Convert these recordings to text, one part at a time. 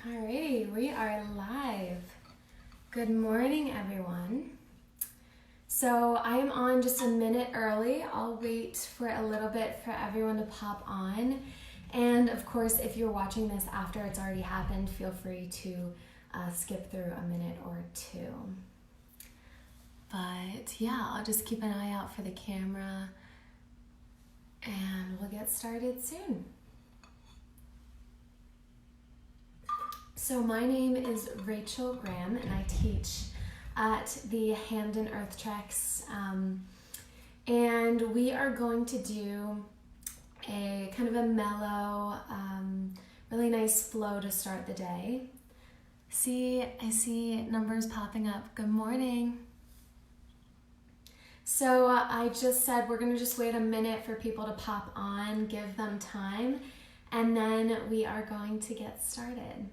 Alrighty, we are live. Good morning, everyone. So I am on just a minute early. I'll wait for a little bit for everyone to pop on. And of course, if you're watching this after it's already happened, feel free to skip through a minute or two. But yeah, I'll just keep an eye out for the camera and we'll get started soon. So my name is Rachel Graham and I teach at the Hampden Earth Treks, and we are going to do a kind of a mellow, really nice flow to start the day. I see numbers popping up. Good morning. So I just said we're going to just wait a minute for people to pop on, give them time, and then we are going to get started.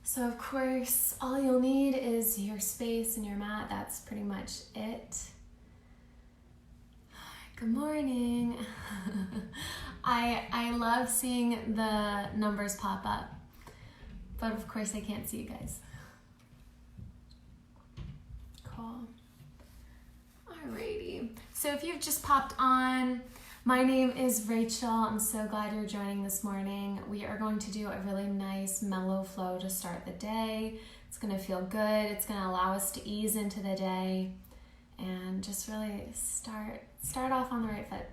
So of course, all you'll need is your space and your mat. That's pretty much it. Good morning. I love seeing the numbers pop up, but of course I can't see you guys. Cool. Alrighty. So if you've just popped on, my name is Rachel. I'm so glad you're joining this morning. We are going to do a really nice mellow flow to start the day. It's going to feel good. It's going to allow us to ease into the day and just really start off on the right foot.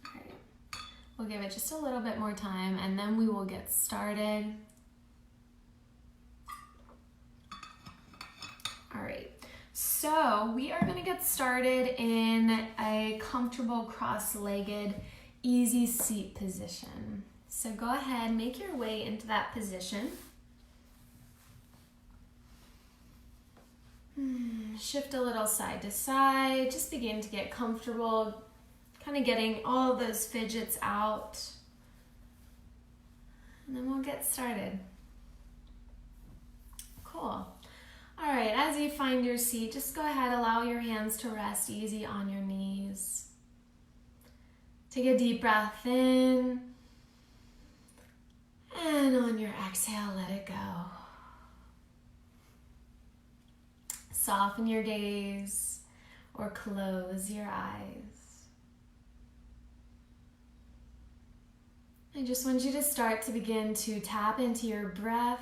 All right. We'll give it just a little bit more time and then we will get started. All right. So we are going to get started in a comfortable cross-legged, easy seat position. So go ahead, make your way into that position. Shift a little side to side, just begin to get comfortable, kind of getting all of those fidgets out. And then we'll get started. Cool. All right, as you find your seat, just go ahead, allow your hands to rest easy on your knees. Take a deep breath in, and on your exhale, let it go. Soften your gaze or close your eyes. I just want you to start to begin to tap into your breath.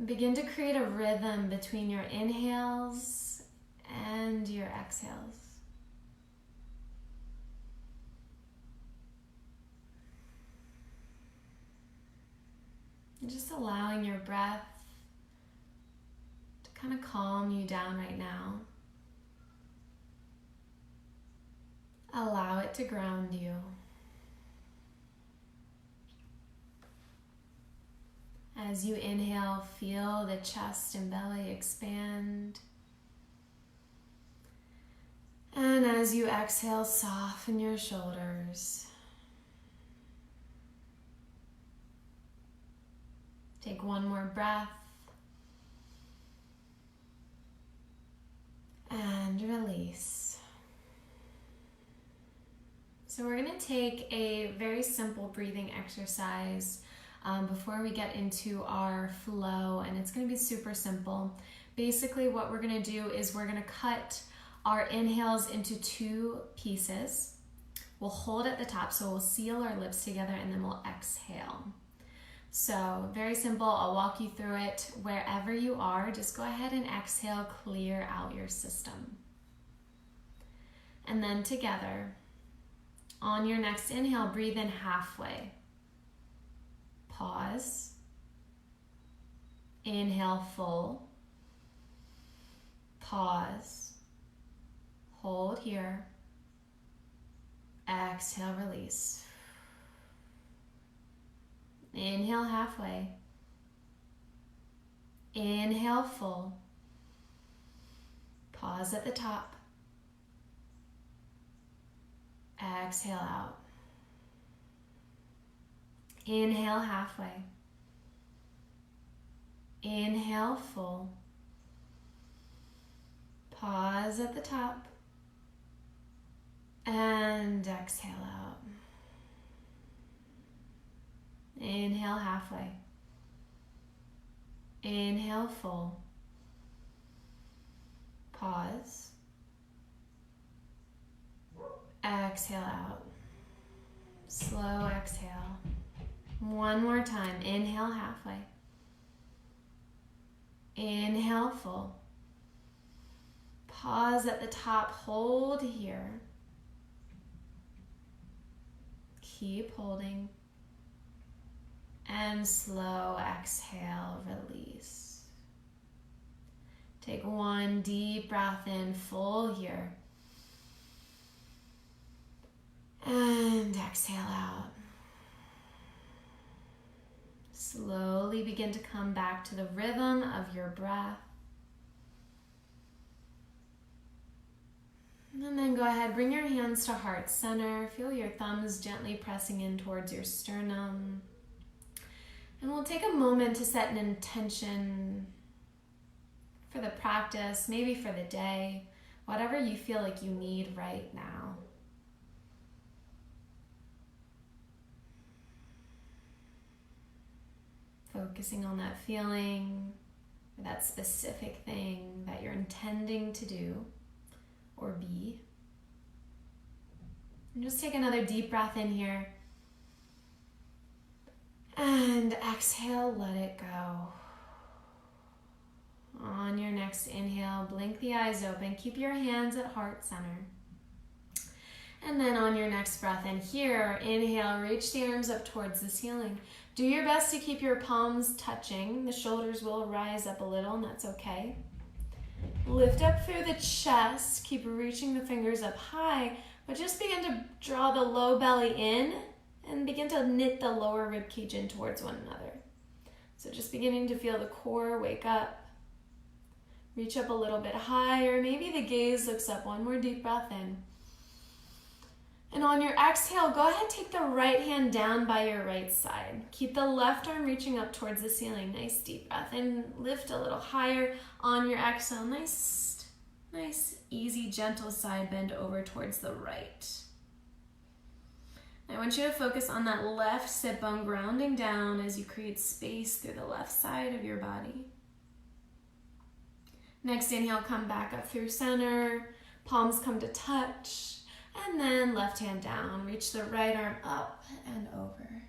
Begin to create a rhythm between your inhales and your exhales. And just allowing your breath to kind of calm you down right now. Allow it to ground you. As you inhale, feel the chest and belly expand. And as you exhale, soften your shoulders. Take one more breath. And release. So we're going to take a very simple breathing exercise before we get into our flow, and it's going to be super simple. Basically what we're going to do is we're going to cut our inhales into two pieces. We'll hold at the top, so we'll seal our lips together and then we'll exhale. So very simple. I'll walk you through it. Wherever you are, just go ahead and exhale, clear out your system. And then together, on your next inhale, breathe in halfway. Pause. Inhale full. Pause. Hold here. Exhale, release. Inhale halfway. Inhale full. Pause at the top. Exhale out. Inhale halfway. Inhale full. Pause at the top. And exhale out. Inhale halfway. Inhale full. Pause. Exhale out. Slow exhale. One more time. Inhale halfway. Inhale full. Pause at the top. Hold here. Keep holding. And slow exhale, release. Take one deep breath in, full here. And exhale out. Slowly begin to come back to the rhythm of your breath. And then go ahead, bring your hands to heart center. Feel your thumbs gently pressing in towards your sternum. And we'll take a moment to set an intention for the practice, maybe for the day, whatever you feel like you need right now. Focusing on that feeling or that specific thing that you're intending to do or be. And just take another deep breath in here. And exhale, let it go. On your next inhale, blink the eyes open. Keep your hands at heart center. And then on your next breath in here, inhale, reach the arms up towards the ceiling. Do your best to keep your palms touching. The shoulders will rise up a little, and that's okay. Lift up through the chest. Keep reaching the fingers up high, but just begin to draw the low belly in and begin to knit the lower rib cage in towards one another. So just beginning to feel the core wake up. Reach up a little bit higher. Maybe the gaze looks up. One more deep breath in. And on your exhale, go ahead, take the right hand down by your right side. Keep the left arm reaching up towards the ceiling. Nice deep breath in. Lift a little higher. On your exhale, nice, easy, gentle side bend over towards the right. I want you to focus on that left sit bone grounding down as you create space through the left side of your body. Next inhale, come back up through center. Palms come to touch. And then left hand down. Reach the right arm up and over.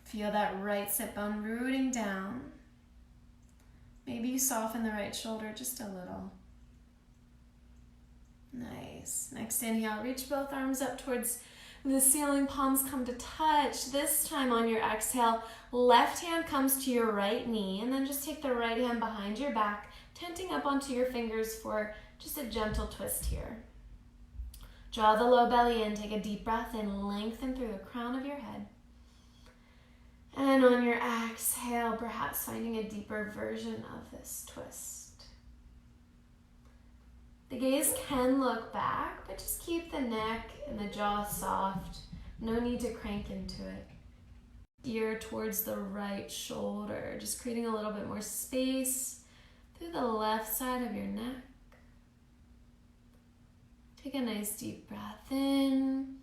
Feel that right sit bone rooting down. Maybe you soften the right shoulder just a little. Nice. Next inhale, reach both arms up towards the ceiling. Palms come to touch. This time on your exhale, left hand comes to your right knee, and then just take the right hand behind your back, tenting up onto your fingers for just a gentle twist here. Draw the low belly in, take a deep breath in, lengthen through the crown of your head. And on your exhale, perhaps finding a deeper version of this twist. The gaze can look back, but just keep the neck and the jaw soft. No need to crank into it. Gear towards the right shoulder, just creating a little bit more space through the left side of your neck. Take a nice deep breath in.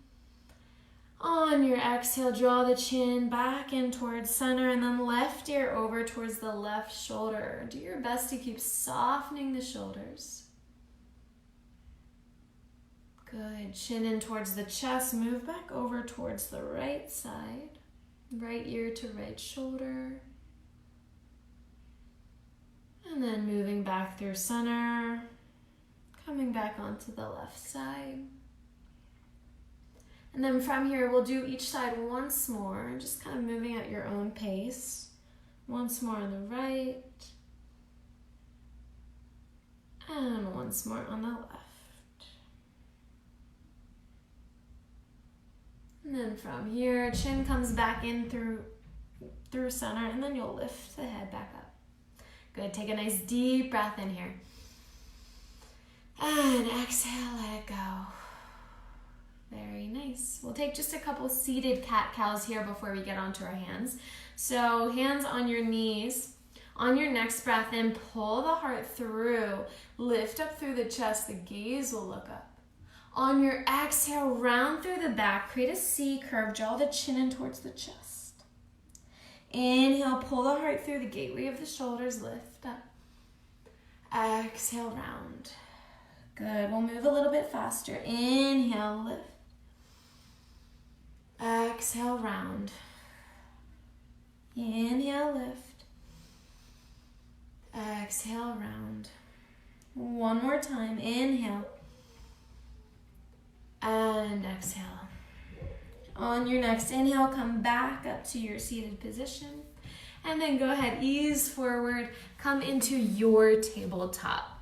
On your exhale, draw the chin back in towards center and then left ear over towards the left shoulder. Do your best to keep softening the shoulders. Good. Chin in towards the chest. Move back over towards the right side. Right ear to right shoulder. And then moving back through center. Coming back onto the left side. And then from here, we'll do each side once more, just kind of moving at your own pace. Once more on the right. And once more on the left. And then from here, chin comes back in through center, and then you'll lift the head back up. Good, take a nice deep breath in here. And exhale, let it go. Very nice. We'll take just a couple seated cat-cows here before we get onto our hands. So hands on your knees. On your next breath in, pull the heart through. Lift up through the chest. The gaze will look up. On your exhale, round through the back. Create a C curve. Draw the chin in towards the chest. Inhale, pull the heart through the gateway of the shoulders. Lift up. Exhale, round. Good. We'll move a little bit faster. Inhale, lift. Exhale, round. Inhale, lift. Exhale, round. One more time. Inhale. And exhale. On your next inhale, come back up to your seated position. And then go ahead, ease forward. Come into your tabletop.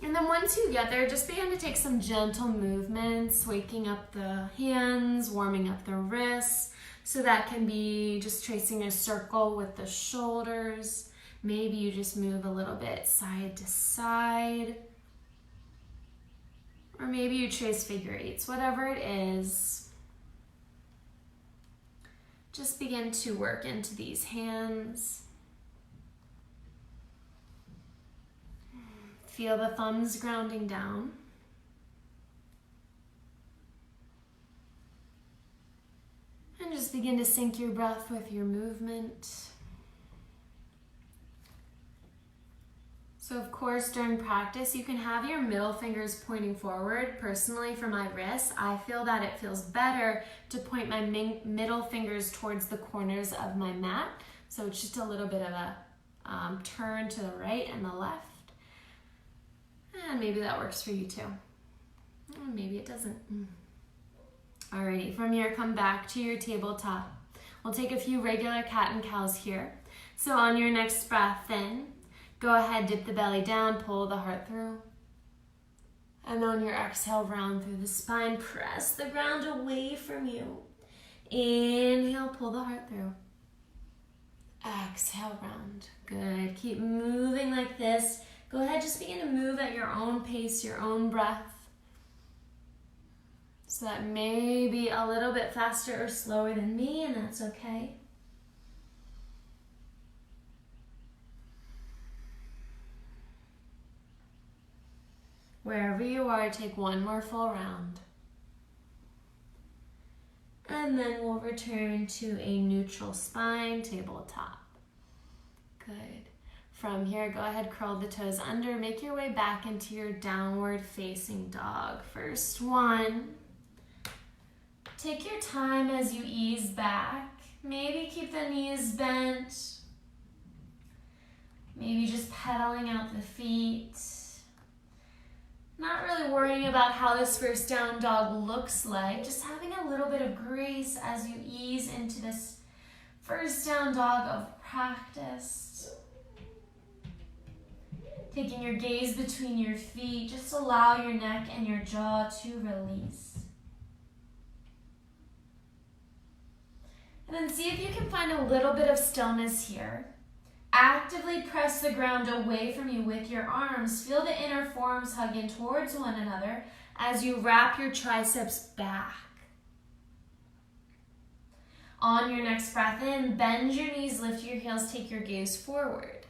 And then once you get there, just begin to take some gentle movements, waking up the hands, warming up the wrists. So that can be just tracing a circle with the shoulders. Maybe you just move a little bit side to side. Or maybe you trace figure eights, whatever it is. Just begin to work into these hands. Feel the thumbs grounding down. And just begin to sync your breath with your movement. So of course, during practice, you can have your middle fingers pointing forward. Personally, for my wrists, I feel that it feels better to point my middle fingers towards the corners of my mat. So it's just a little bit of a turn to the right and the left. And maybe that works for you too. And maybe it doesn't. Alrighty, from here, come back to your tabletop. We'll take a few regular cat and cows here. So on your next breath in, go ahead, dip the belly down, pull the heart through. And on your exhale, round through the spine, press the ground away from you. Inhale, pull the heart through. Exhale, round. Good. Keep moving like this. Go ahead, just begin to move at your own pace, your own breath. So that may be a little bit faster or slower than me, and that's okay. Wherever you are, take one more full round. And then we'll return to a neutral spine, tabletop. Good. From here, go ahead, curl the toes under. Make your way back into your downward facing dog. First one. Take your time as you ease back. Maybe keep the knees bent. Maybe just pedaling out the feet. Not really worrying about how this first down dog looks like. Just having a little bit of grace as you ease into this first down dog of practice. Taking your gaze between your feet, just allow your neck and your jaw to release. And then see if you can find a little bit of stillness here. Actively press the ground away from you with your arms. Feel the inner forearms hug in towards one another as you wrap your triceps back. On your next breath in, bend your knees, lift your heels, take your gaze forward.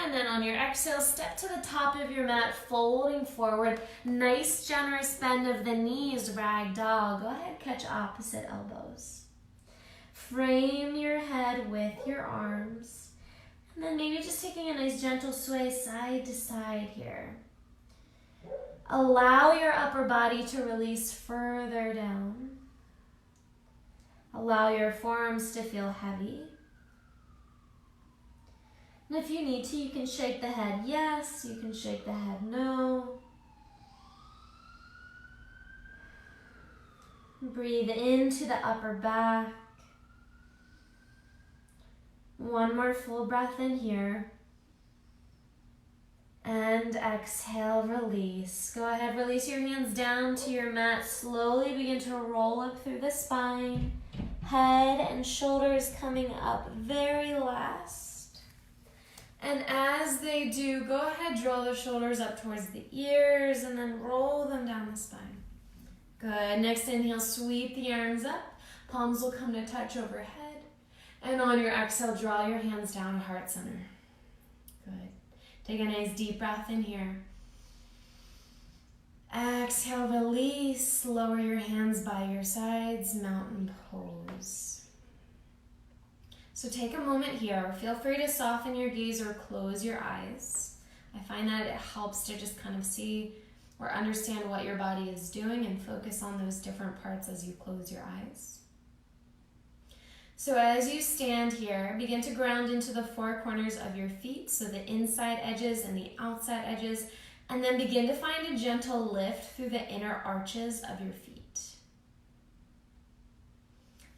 And then on your exhale, step to the top of your mat, folding forward. Nice, generous bend of the knees, rag doll. Go ahead, catch opposite elbows. Frame your head with your arms. And then maybe just taking a nice gentle sway side to side here. Allow your upper body to release further down. Allow your forearms to feel heavy. And if you need to, you can shake the head yes, you can shake the head no. Breathe into the upper back. One more full breath in here. And exhale, release. Go ahead, release your hands down to your mat. Slowly begin to roll up through the spine. Head and shoulders coming up very last. And as they do, go ahead, draw the shoulders up towards the ears and then roll them down the spine. Good. Next inhale, sweep the arms up. Palms will come to touch overhead. And on your exhale, draw your hands down to heart center. Good. Take a nice deep breath in here. Exhale, release. Lower your hands by your sides, mountain pose. So take a moment here. Feel free to soften your gaze or close your eyes. I find that it helps to just kind of see or understand what your body is doing and focus on those different parts as you close your eyes. So as you stand here, begin to ground into the four corners of your feet, so the inside edges and the outside edges, and then begin to find a gentle lift through the inner arches of your feet.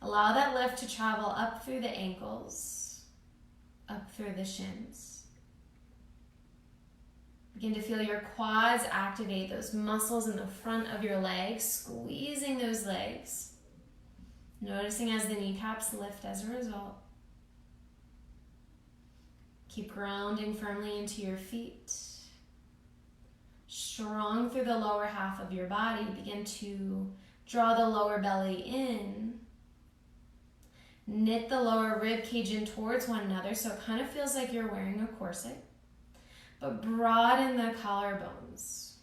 Allow that lift to travel up through the ankles, up through the shins. Begin to feel your quads activate, those muscles in the front of your legs, squeezing those legs. Noticing as the kneecaps lift as a result. Keep grounding firmly into your feet. Strong through the lower half of your body. Begin to draw the lower belly in. Knit the lower rib cage in towards one another so it kind of feels like you're wearing a corset. But broaden the collarbones.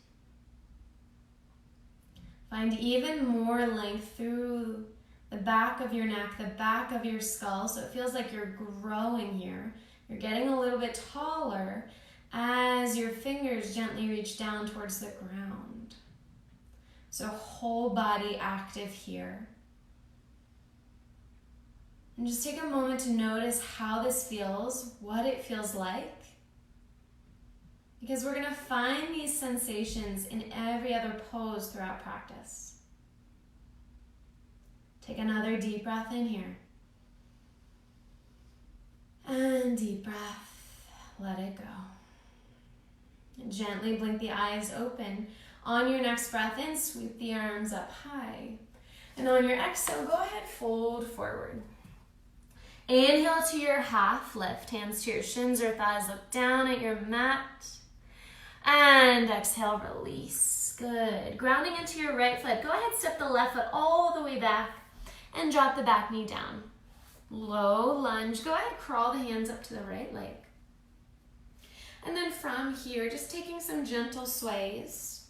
Find even more length through the back of your neck, the back of your skull, so it feels like you're growing here. You're getting a little bit taller as your fingers gently reach down towards the ground. So whole body active here. And just take a moment to notice how this feels, what it feels like. Because we're going to find these sensations in every other pose throughout practice. Take another deep breath in here. And deep breath, let it go. And gently blink the eyes open. On your next breath in, sweep the arms up high. And on your exhale, go ahead, fold forward. Inhale to your half lift, hands to your shins or thighs, look down at your mat. And exhale, release. Good. Grounding into your right foot. Go ahead, step the left foot all the way back. And drop the back knee down. Low lunge. Go ahead, crawl the hands up to the right leg. And then from here, just taking some gentle sways.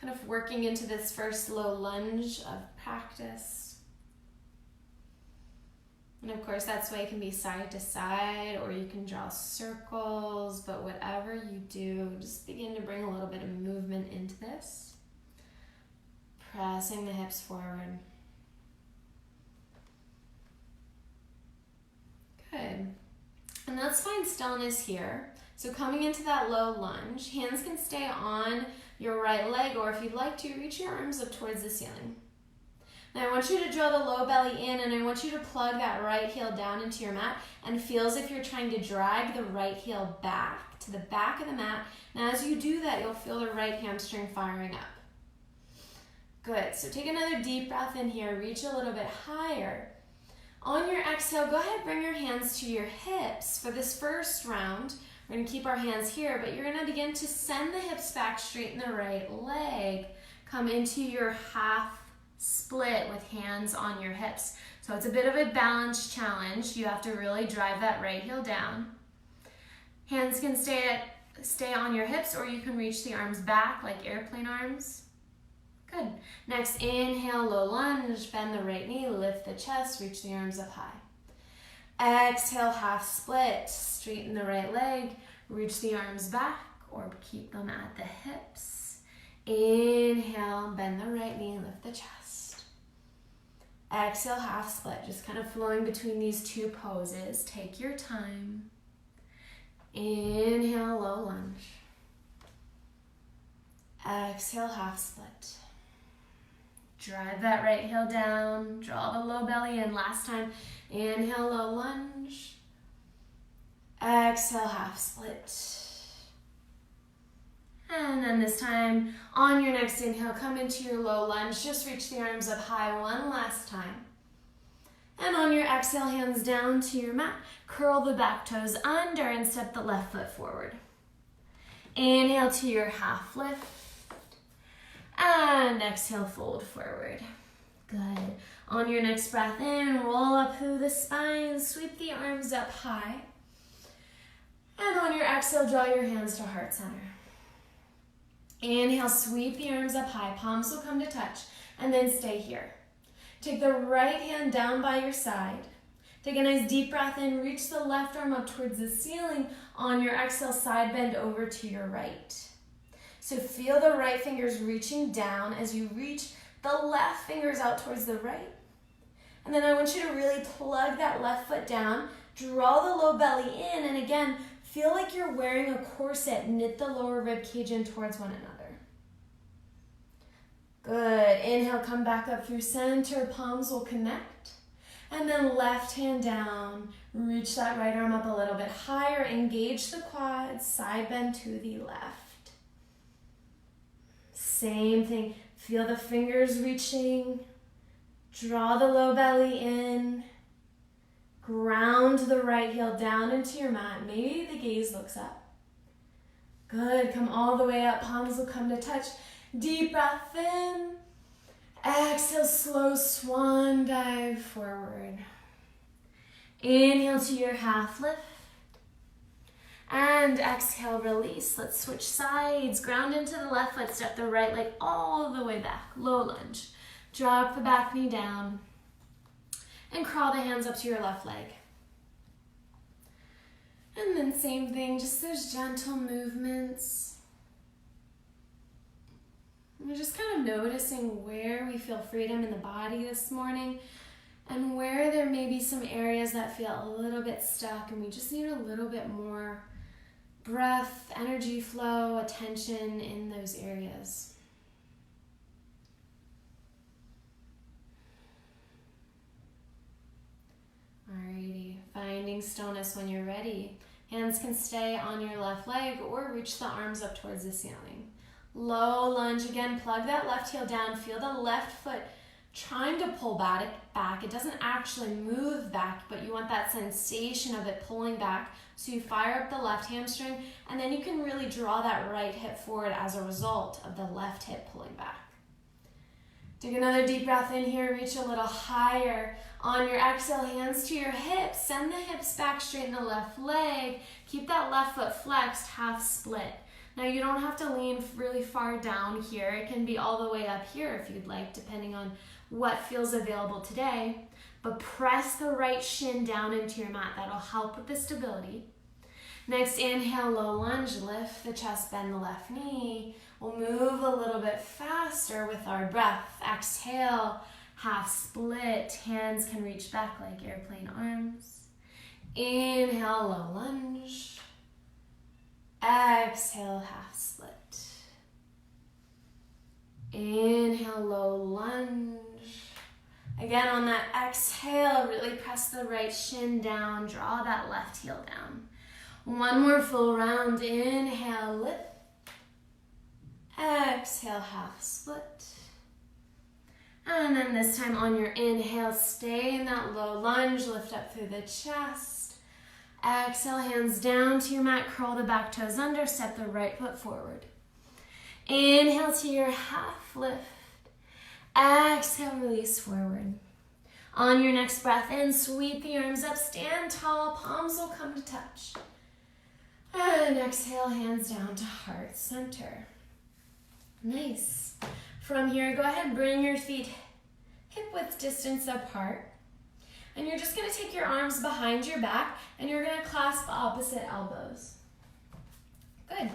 Kind of working into this first low lunge of practice. And of course, that sway can be side to side, or you can draw circles, but whatever you do, just begin to bring a little bit of movement into this. Pressing the hips forward. Good. And let's find stillness here. So coming into that low lunge, hands can stay on your right leg, or if you'd like to, reach your arms up towards the ceiling. Now I want you to draw the low belly in, and I want you to plug that right heel down into your mat and feel as if you're trying to drag the right heel back to the back of the mat. Now as you do that, you'll feel the right hamstring firing up. Good. So take another deep breath in here. Reach a little bit higher. On your exhale, go ahead, bring your hands to your hips. For this first round, we're going to keep our hands here, but you're going to begin to send the hips back, straighten the right leg. Come into your half split with hands on your hips. So it's a bit of a balance challenge. You have to really drive that right heel down. Hands can stay on your hips, or you can reach the arms back like airplane arms. Good. Next, inhale, low lunge, bend the right knee, lift the chest, reach the arms up high. Exhale, half split, straighten the right leg, reach the arms back or keep them at the hips. Inhale, bend the right knee, lift the chest. Exhale, half split, just kind of flowing between these two poses. Take your time. Inhale, low lunge. Exhale, half split. Drive that right heel down, draw the low belly in. Last time, inhale, low lunge. Exhale, half split. And then this time, on your next inhale, come into your low lunge. Just reach the arms up high one last time. And on your exhale, hands down to your mat. Curl the back toes under and step the left foot forward. Inhale to your half lift. And exhale, fold forward. Good. On your next breath in, roll up through the spine, sweep the arms up high. And on your exhale, draw your hands to heart center. Inhale, sweep the arms up high, palms will come to touch, and then stay here. Take the right hand down by your side. Take a nice deep breath in, reach the left arm up towards the ceiling. On your exhale, side bend over to your right. So feel the right fingers reaching down as you reach the left fingers out towards the right. And then I want you to really plug that left foot down, draw the low belly in, and again, feel like you're wearing a corset. Knit the lower rib cage in towards one another. Good. Inhale, come back up through center, palms will connect. And then left hand down, reach that right arm up a little bit higher, engage the quads, side bend to the left. Same thing, feel the fingers reaching, draw the low belly in, ground the right heel down into your mat, maybe the gaze looks up. Good, come all the way up, palms will come to touch, deep breath in. Exhale, slow swan dive forward. Inhale to your half lift. And exhale, release. Let's switch sides. Ground into the left foot, step the right leg all the way back. Low lunge. Drop the back knee down. And crawl the hands up to your left leg. And then same thing, just those gentle movements. We're just kind of noticing where we feel freedom in the body this morning and where there may be some areas that feel a little bit stuck and we just need a little bit more breath, energy flow, attention in those areas. Alrighty, finding stillness when you're ready. Hands can stay on your left leg or reach the arms up towards the ceiling. Low lunge again, plug that left heel down, feel the left foot trying to pull back. It doesn't actually move back, but you want that sensation of it pulling back. So you fire up the left hamstring, and then you can really draw that right hip forward as a result of the left hip pulling back. Take another deep breath in here, reach a little higher. On your exhale, hands to your hips, send the hips back, straighten the left leg. Keep that left foot flexed, half split. Now you don't have to lean really far down here. It can be all the way up here if you'd like, depending on what feels available today. But press the right shin down into your mat. That'll help with the stability. Next, inhale, low lunge, lift the chest, bend the left knee. We'll move a little bit faster with our breath. Exhale, half split. Hands can reach back like airplane arms. Inhale, low lunge. Exhale, half split. Inhale, low lunge. Again, on that exhale, really press the right shin down, draw that left heel down. One more full round. Inhale, lift. Exhale, half split. And then this time on your inhale, stay in that low lunge, lift up through the chest. Exhale, hands down to your mat, curl the back toes under, step the right foot forward. Inhale to your half lift. Exhale, release forward. On your next breath in, sweep the arms up, stand tall, palms will come to touch. And exhale, hands down to heart center. Nice. From here, go ahead and bring your feet hip width distance apart. And you're just going to take your arms behind your back and you're going to clasp opposite elbows. Good.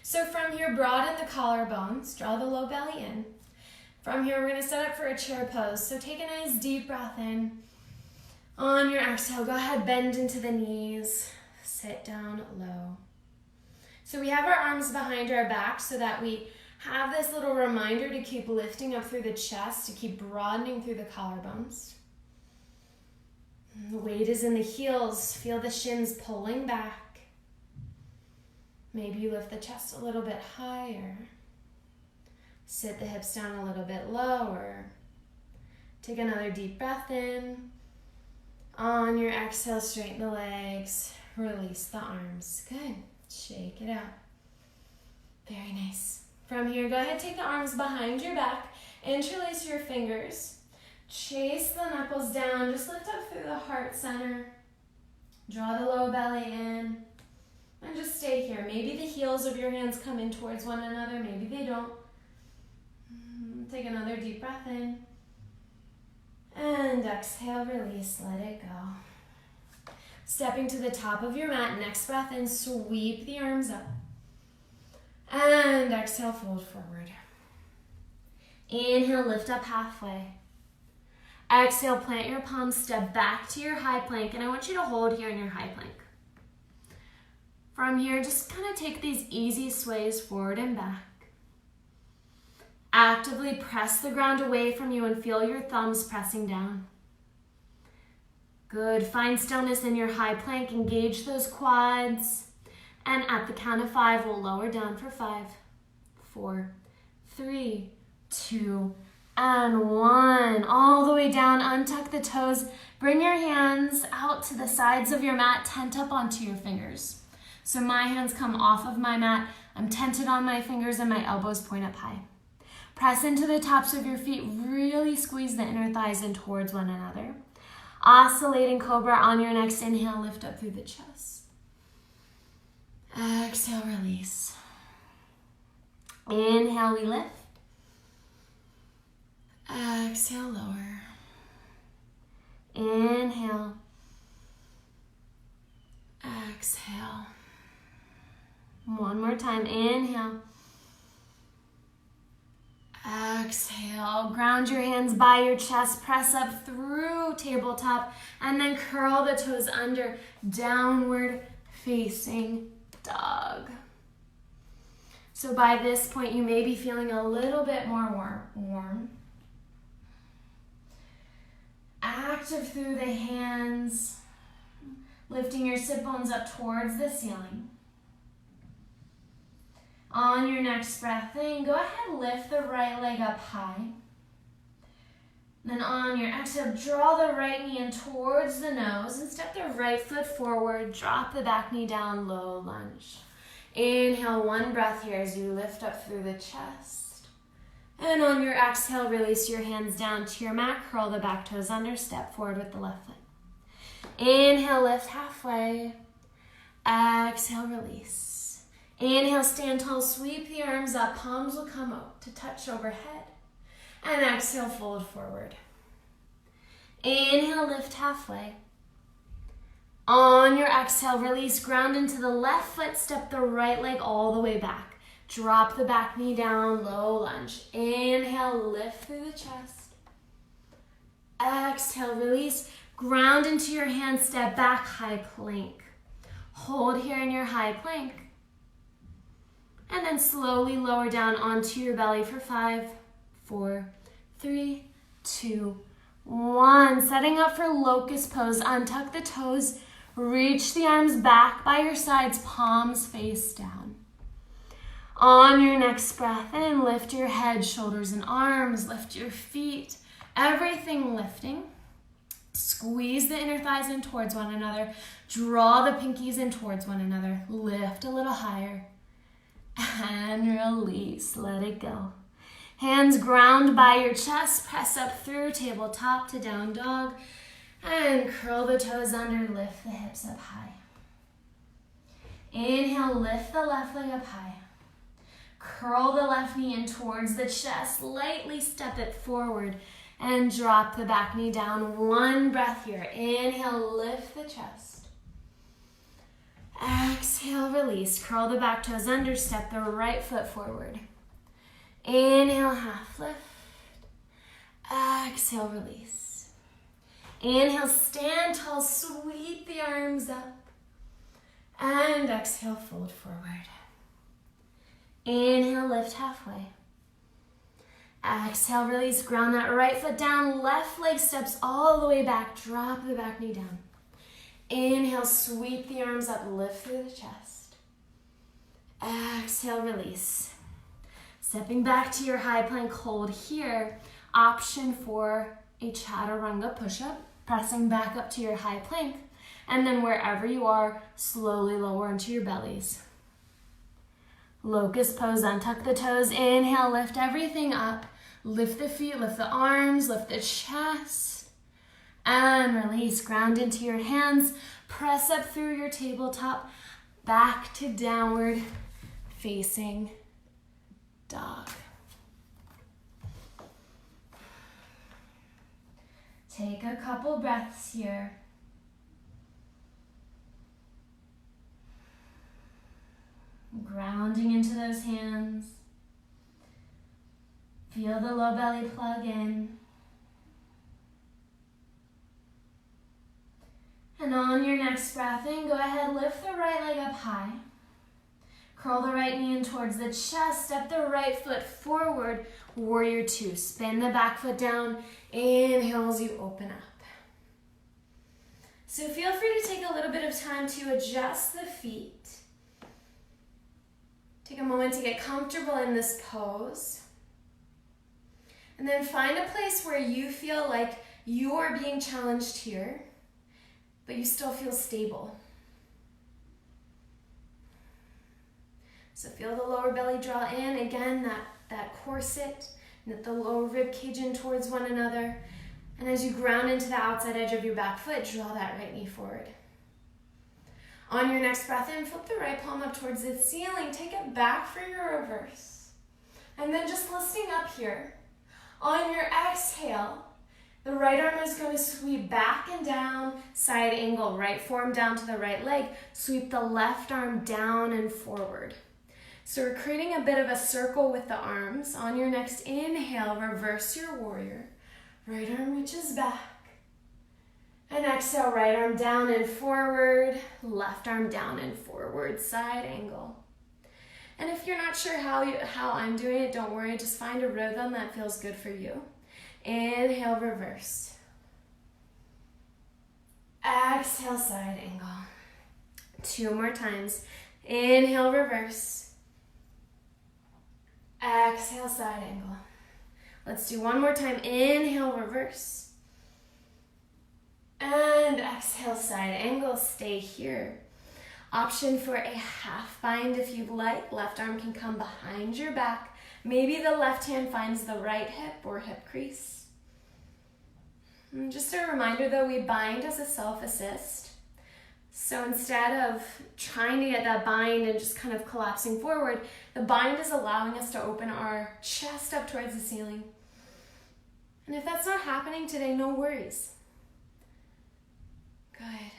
So from here, broaden the collarbones, draw the low belly in. From here, we're going to set up for a chair pose. So take a nice deep breath in. On your exhale, go ahead, bend into the knees, sit down low. So we have our arms behind our back so that we have this little reminder to keep lifting up through the chest, to keep broadening through the collarbones. The weight is in the heels. Feel the shins pulling back. Maybe you lift the chest a little bit higher. Sit the hips down a little bit lower. Take another deep breath in. On your exhale, straighten the legs. Release the arms. Good. Shake it out. Very nice. From here, go ahead, take the arms behind your back. Interlace your fingers. Chase the knuckles down. Just lift up through the heart center. Draw the low belly in. And just stay here. Maybe the heels of your hands come in towards one another. Maybe they don't. Take another deep breath in. And exhale, release, let it go. Stepping to the top of your mat. Next breath in, sweep the arms up. And exhale, fold forward. Inhale, lift up halfway. Exhale, plant your palms, step back to your high plank, and I want you to hold here in your high plank. From here, just kind of take these easy sways forward and back. Actively press the ground away from you and feel your thumbs pressing down. Good, find stillness in your high plank, engage those quads, and at the count of 5, we'll lower down for 5, 4, 3, 2, and 1. All the way down, untuck the toes. Bring your hands out to the sides of your mat, tent up onto your fingers. So my hands come off of my mat. I'm tented on my fingers and my elbows point up high. Press into the tops of your feet. Really squeeze the inner thighs in towards one another. Oscillating cobra on your next inhale, lift up through the chest. Exhale, release. Inhale, we lift. Exhale, lower. Inhale. Exhale. One more time. Inhale. Exhale. Ground your hands by your chest. Press up through tabletop. And then curl the toes under. Downward facing dog. So by this point, you may be feeling a little bit more warm. Active through the hands, lifting your sit bones up towards the ceiling. On your next breath in, go ahead, lift the right leg up high. Then on your exhale, draw the right knee in towards the nose and step the right foot forward, drop the back knee down, low lunge. Inhale, one breath here as you lift up through the chest. And on your exhale, release your hands down to your mat, curl the back toes under, step forward with the left foot. Inhale, lift halfway. Exhale, release. Inhale, stand tall, sweep the arms up, palms will come up to touch overhead. And exhale, fold forward. Inhale, lift halfway. On your exhale, release, ground into the left foot, step the right leg all the way back. Drop the back knee down, low lunge. Inhale, lift through the chest. Exhale, release. Ground into your hands, step back, high plank. Hold here in your high plank. And then slowly lower down onto your belly for 5, 4, 3, 2, 1. Setting up for Locust Pose. Untuck the toes. Reach the arms back by your sides, palms face down. On your next breath in, lift your head, shoulders, and arms. Lift your feet. Everything lifting. Squeeze the inner thighs in towards one another. Draw the pinkies in towards one another. Lift a little higher. And release. Let it go. Hands ground by your chest. Press up through tabletop to down dog. And curl the toes under. Lift the hips up high. Inhale, lift the left leg up high. Curl the left knee in towards the chest. Lightly step it forward and drop the back knee down. One breath here. Inhale, lift the chest. Exhale, release. Curl the back toes under. Step the right foot forward. Inhale, half lift. Exhale, release. Inhale, stand tall. Sweep the arms up. And exhale, fold forward. Inhale, lift halfway. Exhale, release, ground that right foot down, left leg steps all the way back, drop the back knee down. Inhale, sweep the arms up, lift through the chest. Exhale, release. Stepping back to your high plank, hold here. Option for a chaturanga push-up, pressing back up to your high plank, and then wherever you are, slowly lower into your bellies. Locust Pose, untuck the toes, inhale, lift everything up. Lift the feet, lift the arms, lift the chest. And release. Ground into your hands. Press up through your tabletop. Back to downward facing dog. Take a couple breaths here. Grounding into those hands. Feel the low belly plug in. And on your next breath in, go ahead, lift the right leg up high. Curl the right knee in towards the chest. Step the right foot forward. Warrior two. Spin the back foot down. Inhale as you open up. So feel free to take a little bit of time to adjust the feet. Take a moment to get comfortable in this pose. And then find a place where you feel like you're being challenged here, but you still feel stable. So feel the lower belly draw in. Again, that corset, knit the lower rib cage in towards one another. And as you ground into the outside edge of your back foot, draw that right knee forward. On your next breath in, flip the right palm up towards the ceiling. Take it back for your reverse. And then just listening up here. On your exhale, the right arm is going to sweep back and down, side angle, right forearm down to the right leg. Sweep the left arm down and forward. So we're creating a bit of a circle with the arms. On your next inhale, reverse your warrior. Right arm reaches back. And exhale, right arm down and forward, left arm down and forward, side angle. And if you're not sure how I'm doing it, don't worry, just find a rhythm that feels good for you. Inhale, reverse. Exhale, side angle. 2 more times. Inhale, reverse. Exhale, side angle. Let's do 1 more time. Inhale, reverse. And exhale, side angle. Stay here. Option for a half bind if you'd like. Left arm can come behind your back. Maybe the left hand finds the right hip or hip crease. And just a reminder though, we bind as a self-assist. So instead of trying to get that bind and just kind of collapsing forward, the bind is allowing us to open our chest up towards the ceiling. And if that's not happening today, no worries. Good.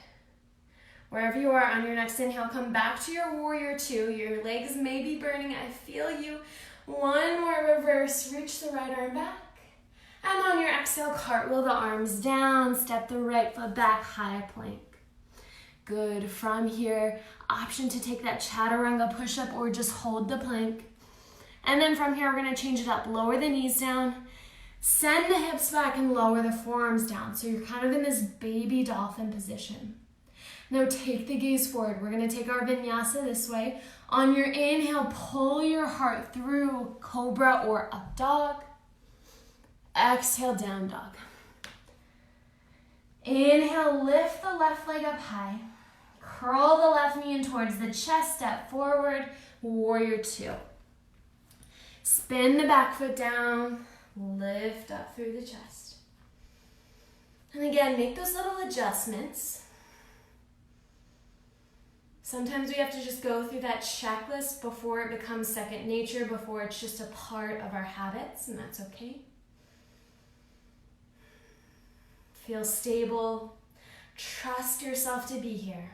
Wherever you are, on your next inhale, come back to your warrior two. Your legs may be burning. I feel you. 1 more reverse. Reach the right arm back. And on your exhale, cartwheel the arms down. Step the right foot back, high plank. Good. From here, option to take that chaturanga push-up or just hold the plank. And then from here, we're going to change it up. Lower the knees down. Send the hips back and lower the forearms down. So you're kind of in this baby dolphin position. Now take the gaze forward. We're going to take our vinyasa this way. On your inhale, pull your heart through cobra or up dog. Exhale, down dog. Inhale, lift the left leg up high. Curl the left knee in towards the chest, step forward, warrior two. Spin the back foot down, lift up through the chest. And again, make those little adjustments. Sometimes we have to just go through that checklist before it becomes second nature, before it's just a part of our habits, and that's okay. Feel stable. Trust yourself to be here.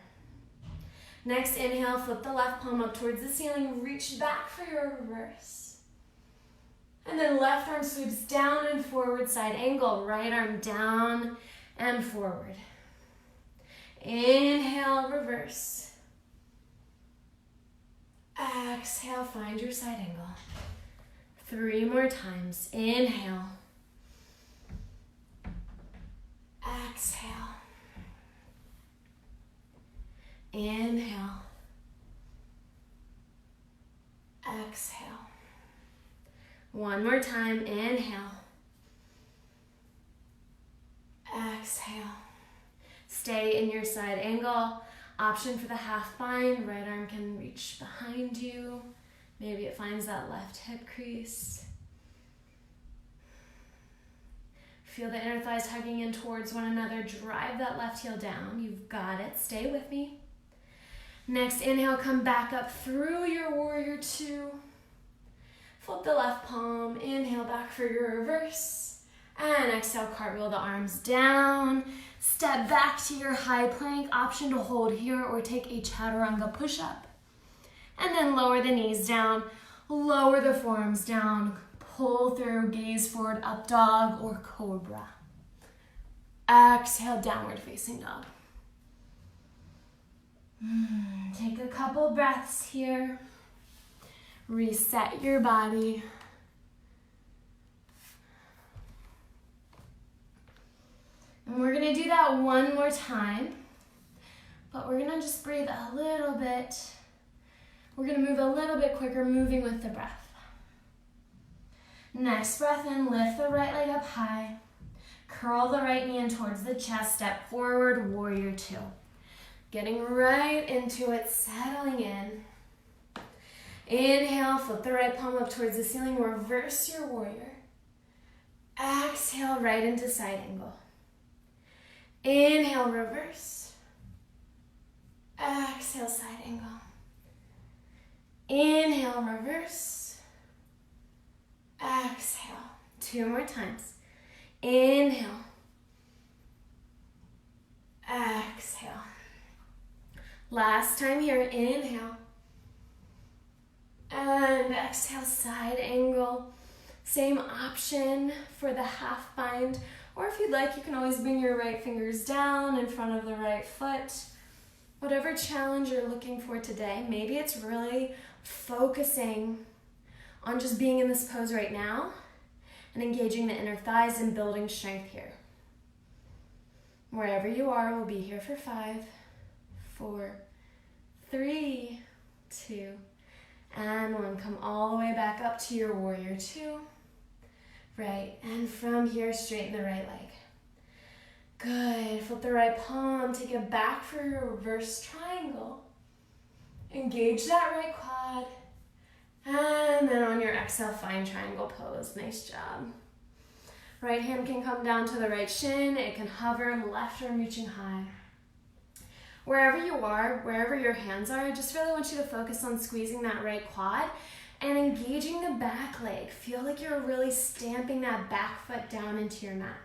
Next, inhale, flip the left palm up towards the ceiling, reach back for your reverse. And then left arm sweeps down and forward, side angle, right arm down and forward. Inhale, reverse. Exhale, find your side angle. 3 more times. Inhale. Exhale. Inhale. Exhale. 1 more time. Inhale. Exhale. Stay in your side angle. Option for the half bind. Right arm can reach behind you. Maybe it finds that left hip crease. Feel the inner thighs hugging in towards one another. Drive that left heel down. You've got it. Stay with me. Next, inhale, come back up through your warrior two. Flip the left palm. Inhale back for your reverse. And exhale, cartwheel the arms down. Step back to your high plank. Option to hold here or take a chaturanga push-up. And then lower the knees down. Lower the forearms down. Pull through, gaze forward, up dog or cobra. Exhale, downward facing dog. Take a couple breaths here. Reset your body. And we're gonna do that one more time, but we're gonna just breathe a little bit. We're gonna move a little bit quicker, moving with the breath. Next breath in, lift the right leg up high. Curl the right knee in towards the chest, step forward, warrior two. Getting right into it, settling in. Inhale, flip the right palm up towards the ceiling, reverse your warrior. Exhale, right into side angle. Inhale, reverse. Exhale, side angle. Inhale, reverse. Exhale. Two more times. Inhale. Exhale. Last time here. Inhale. And exhale, side angle. Same option for the half bind. Or if you'd like, you can always bring your right fingers down in front of the right foot. Whatever challenge you're looking for today. Maybe it's really focusing on just being in this pose right now and engaging the inner thighs and building strength here. Wherever you are, we'll be here for 5, 4, 3, 2, and 1. Come all the way back up to your warrior two. Right, and from here, straighten the right leg. Good, flip the right palm, take it back for your reverse triangle. Engage that right quad. And then on your exhale, find triangle pose. Nice job. Right hand can come down to the right shin. It can hover, left arm reaching high. Wherever you are, wherever your hands are, I just really want you to focus on squeezing that right quad and engaging the back leg. Feel like you're really stamping that back foot down into your mat.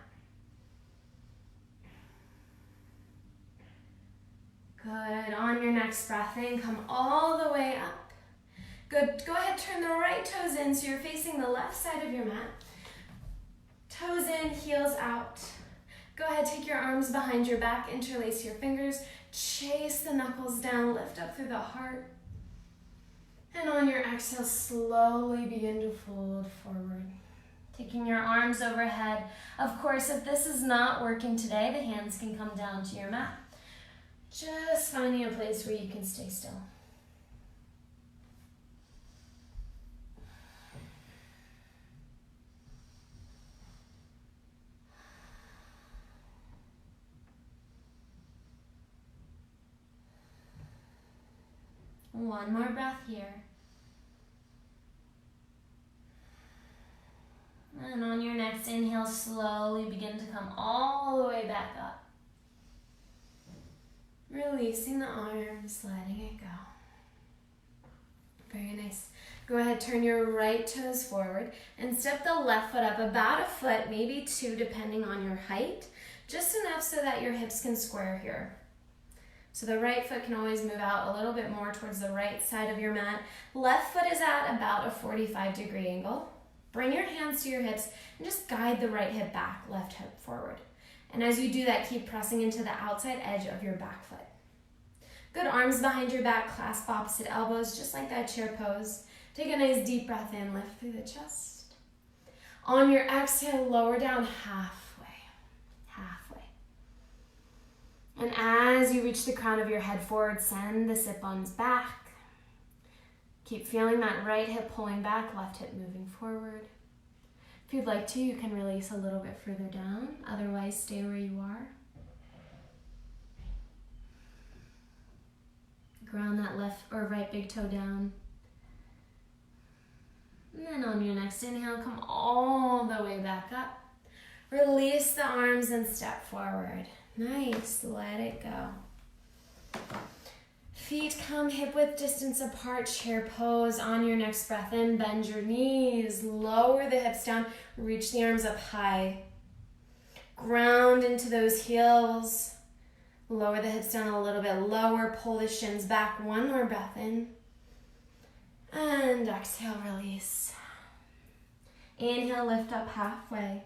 Good. On your next breath in, come all the way up. Good. Go ahead, turn the right toes in so you're facing the left side of your mat. Toes in, heels out. Go ahead, take your arms behind your back, interlace your fingers, chase the knuckles down, lift up through the heart. And on your exhale, slowly begin to fold forward. Taking your arms overhead. Of course, if this is not working today, the hands can come down to your mat. Just finding a place where you can stay still. One more breath here. And on your next inhale, slowly begin to come all the way back up. Releasing the arms, letting it go. Very nice. Go ahead, turn your right toes forward and step the left foot up about a foot, maybe 2 depending on your height. Just enough so that your hips can square here. So the right foot can always move out a little bit more towards the right side of your mat. Left foot is at about a 45-degree angle. Bring your hands to your hips and just guide the right hip back, left hip forward. And as you do that, keep pressing into the outside edge of your back foot. Good, arms behind your back, clasp opposite elbows, just like that chair pose. Take a nice deep breath in, lift through the chest. On your exhale, lower down halfway. And as you reach the crown of your head forward, send the sit bones back. Keep feeling that right hip pulling back, left hip moving forward. If you'd like to, you can release a little bit further down. Otherwise, stay where you are. Ground that left or right big toe down. And then on your next inhale, come all the way back up. Release the arms and step forward. Nice, let it go. Feet come hip-width distance apart, chair pose. On your next breath in, bend your knees, lower the hips down, reach the arms up high. Ground into those heels. Lower the hips down a little bit lower, pull the shins back. One more breath in. And exhale, release. Inhale, lift up halfway.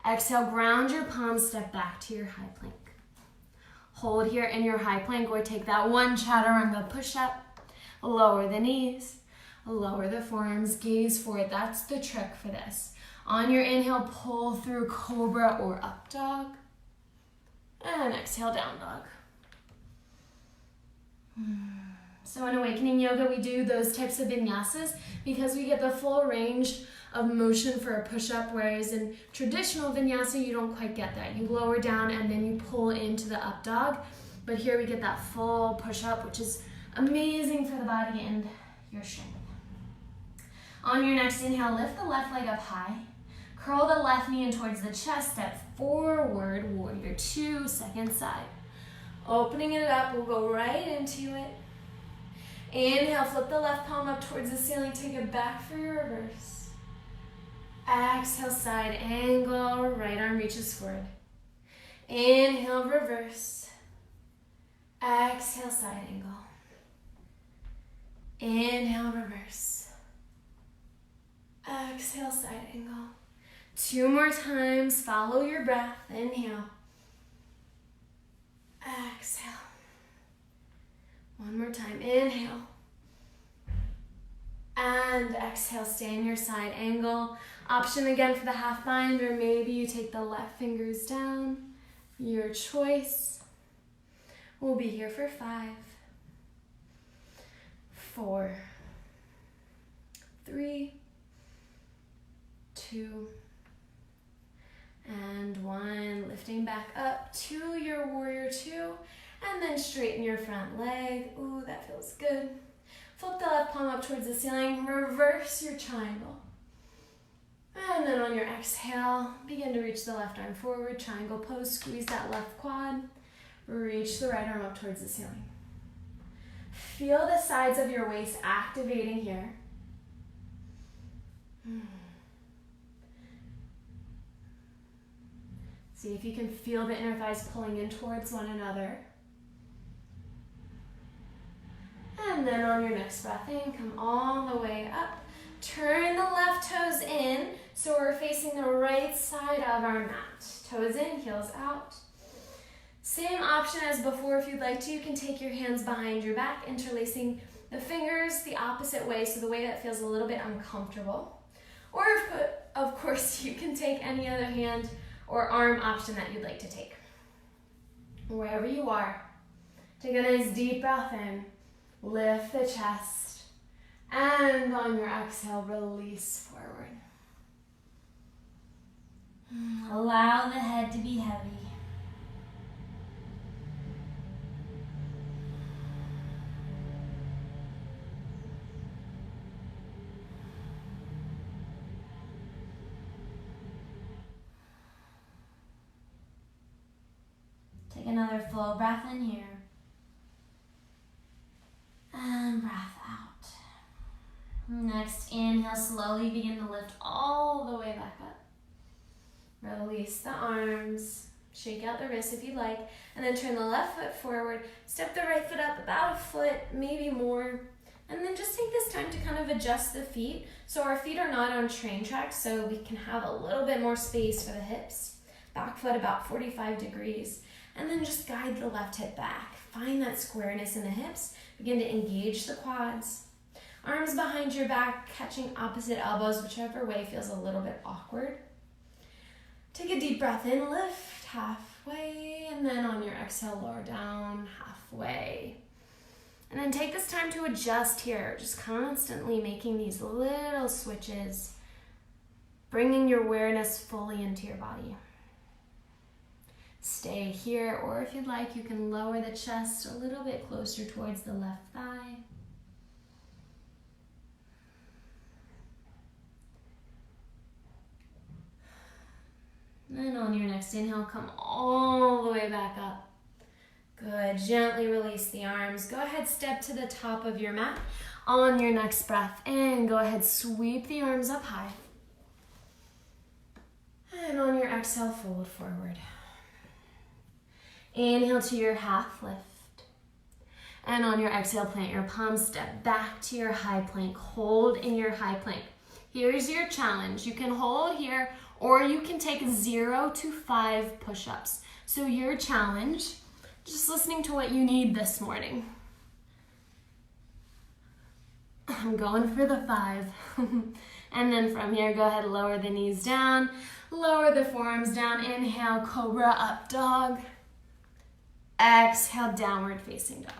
Exhale, ground your palms, step back to your high plank. Hold here in your high plank or take that one chaturanga push-up. Lower the knees, lower the forearms, gaze forward. That's the trick for this. On your inhale, pull through cobra or up dog. And exhale, down dog. So in Awakening Yoga, we do those types of vinyasas because we get the full range of motion for a push-up, whereas in traditional vinyasa, you don't quite get that. You lower down and then you pull into the up dog. But here we get that full push-up, which is amazing for the body and your strength. On your next inhale, lift the left leg up high. Curl the left knee in towards the chest, step forward, warrior two, second side. Opening it up, we'll go right into it. Inhale, flip the left palm up towards the ceiling, take it back for your reverse. Exhale, side angle, right arm reaches forward. Inhale, reverse. Exhale, side angle. Inhale, reverse. Exhale, side angle. Two more times, follow your breath. Inhale. Exhale. One more time, inhale. And exhale, stay in your side angle. Option again for the half bind, or maybe you take the left fingers down. Your choice. We'll be here for 5, 4, 3, 2, and 1. Lifting back up to your warrior two, and then straighten your front leg. Ooh, that feels good. Flip the left palm up towards the ceiling, reverse your triangle. And then on your exhale, begin to reach the left arm forward, triangle pose, squeeze that left quad, reach the right arm up towards the ceiling. Feel the sides of your waist activating here. See if you can feel the inner thighs pulling in towards one another. And then on your next breath in, come all the way up. Turn the left toes in, so we're facing the right side of our mat. Toes in, heels out. Same option as before. If you'd like to, you can take your hands behind your back, interlacing the fingers the opposite way, so the way that feels a little bit uncomfortable. Or of course, you can take any other hand or arm option that you'd like to take. Wherever you are, take a nice deep breath in. Lift the chest, and on your exhale, release forward. Allow the head to be heavy. Take another full breath in here. And breath out. Next, inhale, slowly begin to lift all the way back up. Release the arms, shake out the wrists if you'd like, and then turn the left foot forward, step the right foot up about a foot, maybe more, and then just take this time to kind of adjust the feet so our feet are not on train tracks, so we can have a little bit more space for the hips. Back foot about 45 degrees, and then just guide the left hip back. Find that squareness in the hips. Begin to engage the quads. Arms behind your back, catching opposite elbows, whichever way feels a little bit awkward. Take a deep breath in, lift halfway, and then on your exhale, lower down halfway. And then take this time to adjust here, just constantly making these little switches, bringing your awareness fully into your body. Stay here, or if you'd like, you can lower the chest a little bit closer towards the left thigh. And on your next inhale, come all the way back up. Good. Gently release the arms. Go ahead, step to the top of your mat. On your next breath in, go ahead, sweep the arms up high. And on your exhale, fold forward. Inhale to your half lift. And on your exhale, plant your palms, step back to your high plank. Hold in your high plank. Here's your challenge. You can hold here, or you can take 0 to 5 push-ups. So your challenge, just listening to what you need this morning. I'm going for the 5. And then from here, go ahead, lower the knees down, lower the forearms down. Inhale, cobra, up dog. Exhale, downward facing dog.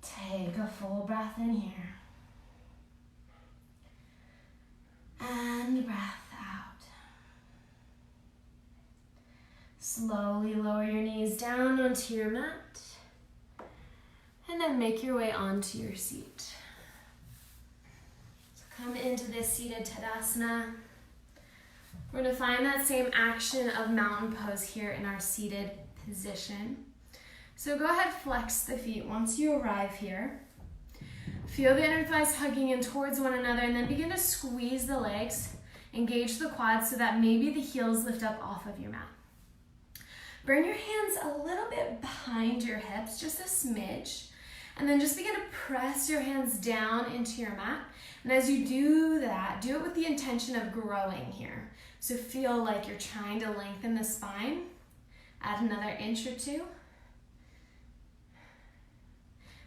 Take a full breath in here. And breath out. Slowly lower your knees down onto your mat. And then make your way onto your seat. So come into this seated Tadasana. We're going to find that same action of mountain pose here in our seated position. So go ahead, flex the feet once you arrive here. Feel the inner thighs hugging in towards one another, and then begin to squeeze the legs. Engage the quads so that maybe the heels lift up off of your mat. Bring your hands a little bit behind your hips, just a smidge. And then just begin to press your hands down into your mat. And as you do that, do it with the intention of growing here. So feel like you're trying to lengthen the spine. Add another inch or two.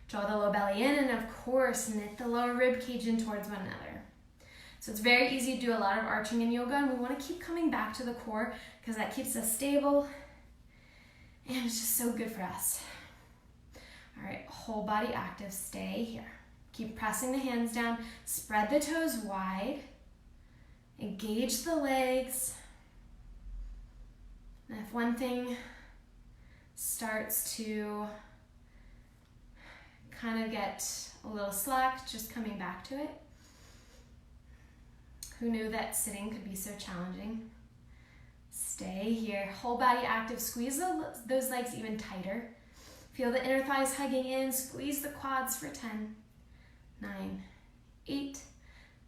Draw the low belly in, and of course, knit the lower rib cage in towards one another. So it's very easy to do a lot of arching in yoga, and we want to keep coming back to the core because that keeps us stable, and it's just so good for us. All right, whole body active, stay here. Keep pressing the hands down, spread the toes wide, engage the legs. And if one thing starts to kind of get a little slack, just coming back to it. Who knew that sitting could be so challenging? Stay here, whole body active, squeeze those legs even tighter. Feel the inner thighs hugging in, squeeze the quads for 10, 9, 8,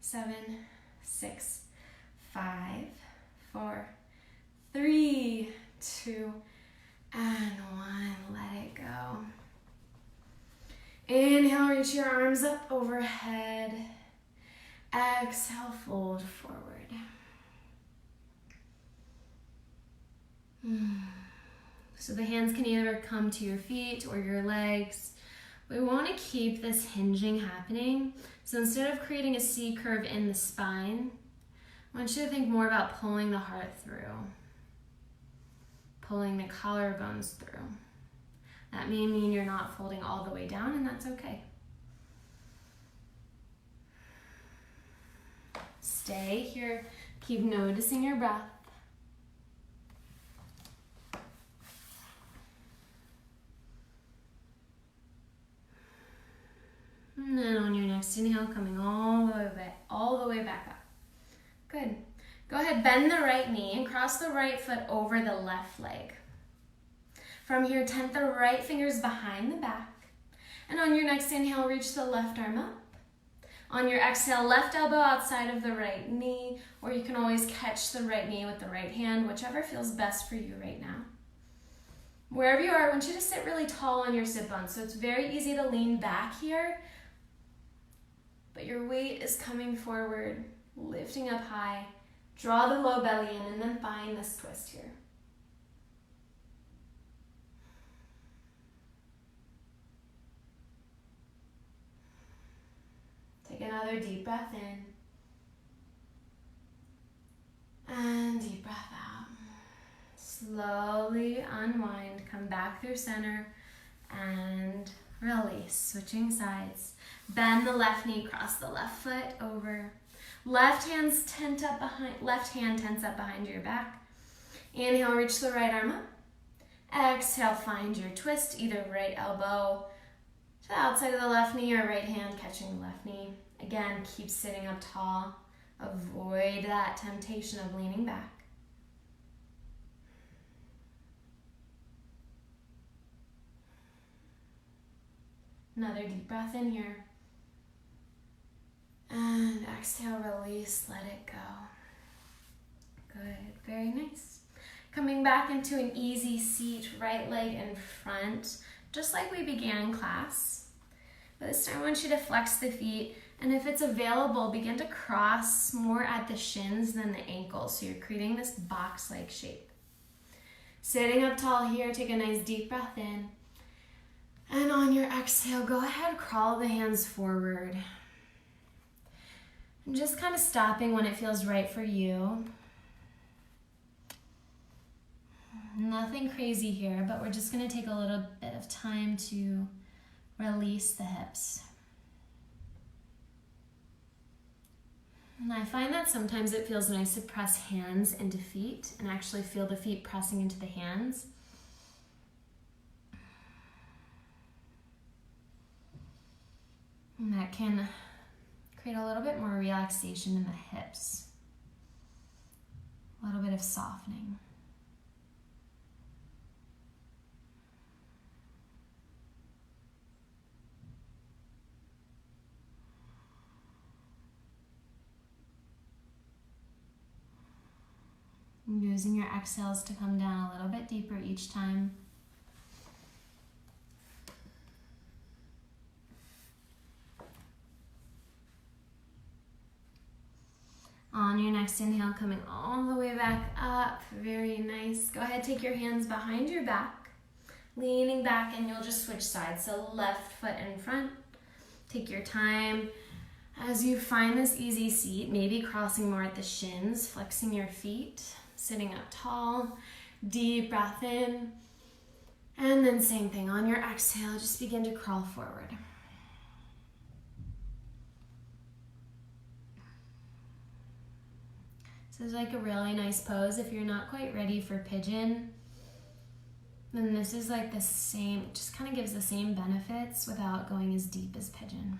7, 6, 5, 4, 3, 2, and 1. Let it go. Inhale, reach your arms up overhead. Exhale, fold forward. So the hands can either come to your feet or your legs. We want to keep this hinging happening. So instead of creating a C curve in the spine, I want you to think more about pulling the heart through, pulling the collarbones through. That may mean you're not folding all the way down, and that's okay. Stay here. Keep noticing your breath. And then on your next inhale, coming all the way back up. Good. Go ahead, bend the right knee and cross the right foot over the left leg. From here, tent the right fingers behind the back. And on your next inhale, reach the left arm up. On your exhale, left elbow outside of the right knee, or you can always catch the right knee with the right hand, whichever feels best for you right now. Wherever you are, I want you to sit really tall on your sit bones. So it's very easy to lean back here, but your weight is coming forward, lifting up high. Draw the low belly in, and then find this twist here. Take another deep breath in. And deep breath out. Slowly unwind, come back through center, and release, switching sides. Bend the left knee, cross the left foot over. Left hand tents up behind your back. Inhale, reach the right arm up. Exhale, find your twist, either right elbow to the outside of the left knee or right hand catching the left knee. Again, keep sitting up tall. Avoid that temptation of leaning back. Another deep breath in here. And exhale, release, let it go. Good, very nice. Coming back into an easy seat, right leg in front, just like we began class. But this time I want you to flex the feet, and if it's available, begin to cross more at the shins than the ankles. So you're creating this box-like shape. Sitting up tall here, take a nice deep breath in. And on your exhale, go ahead, crawl the hands forward. And just kind of stopping when it feels right for you. Nothing crazy here, but we're just going to take a little bit of time to release the hips. And I find that sometimes it feels nice to press hands into feet and actually feel the feet pressing into the hands. And that can create a little bit more relaxation in the hips. A little bit of softening. Using your exhales to come down a little bit deeper each time. On your next inhale, coming all the way back up. Very nice. Go ahead, take your hands behind your back, leaning back, and you'll just switch sides. So left foot in front. Take your time. As you find this easy seat, maybe crossing more at the shins, flexing your feet, sitting up tall, deep breath in, and then same thing. On your exhale, just begin to crawl forward. This is like a really nice pose. If you're not quite ready for pigeon, then this is like the same, just kind of gives the same benefits without going as deep as pigeon.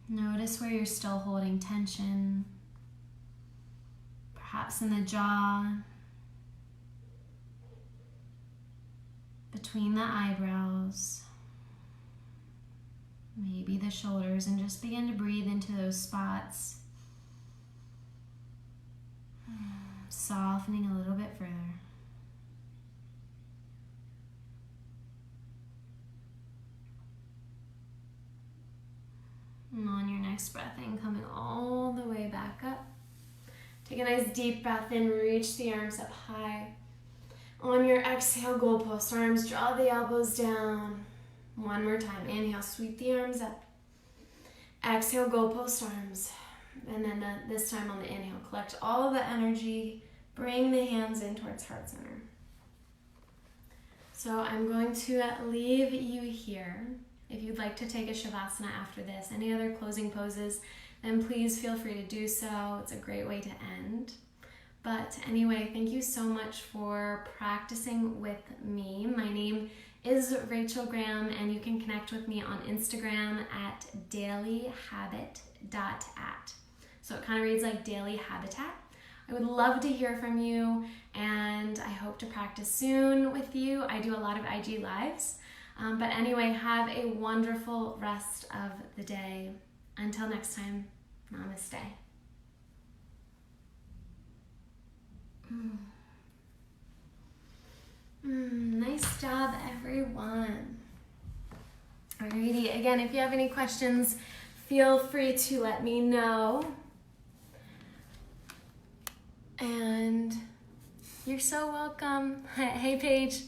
Notice where you're still holding tension, perhaps in the jaw, between the eyebrows, maybe the shoulders, and just begin to breathe into those spots, softening a little bit further. And on your next breath in, coming all the way back up. Take a nice deep breath in, reach the arms up high. On your exhale, goalpost arms, draw the elbows down. One more time, inhale, sweep the arms up. Exhale, goalpost arms. And then this time on the inhale, collect all of the energy, bring the hands in towards heart center. So I'm going to leave you here. If you'd like to take a Shavasana after this, any other closing poses, then please feel free to do so. It's a great way to end. But anyway, thank you so much for practicing with me. My name is Rachel Graham, and you can connect with me on Instagram at dailyhabit.at. So it kind of reads like Daily Habitat. I would love to hear from you, and I hope to practice soon with you. I do a lot of IG Lives. But anyway, have a wonderful rest of the day. Until next time, namaste. Nice job, everyone. Alrighty, again, if you have any questions, feel free to let me know. And you're so welcome. Hey, Paige.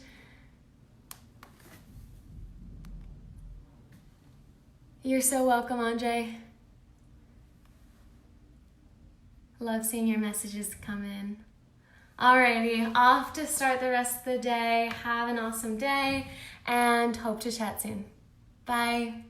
You're so welcome, Andre. Love seeing your messages come in. Alrighty, off to start the rest of the day. Have an awesome day and hope to chat soon. Bye.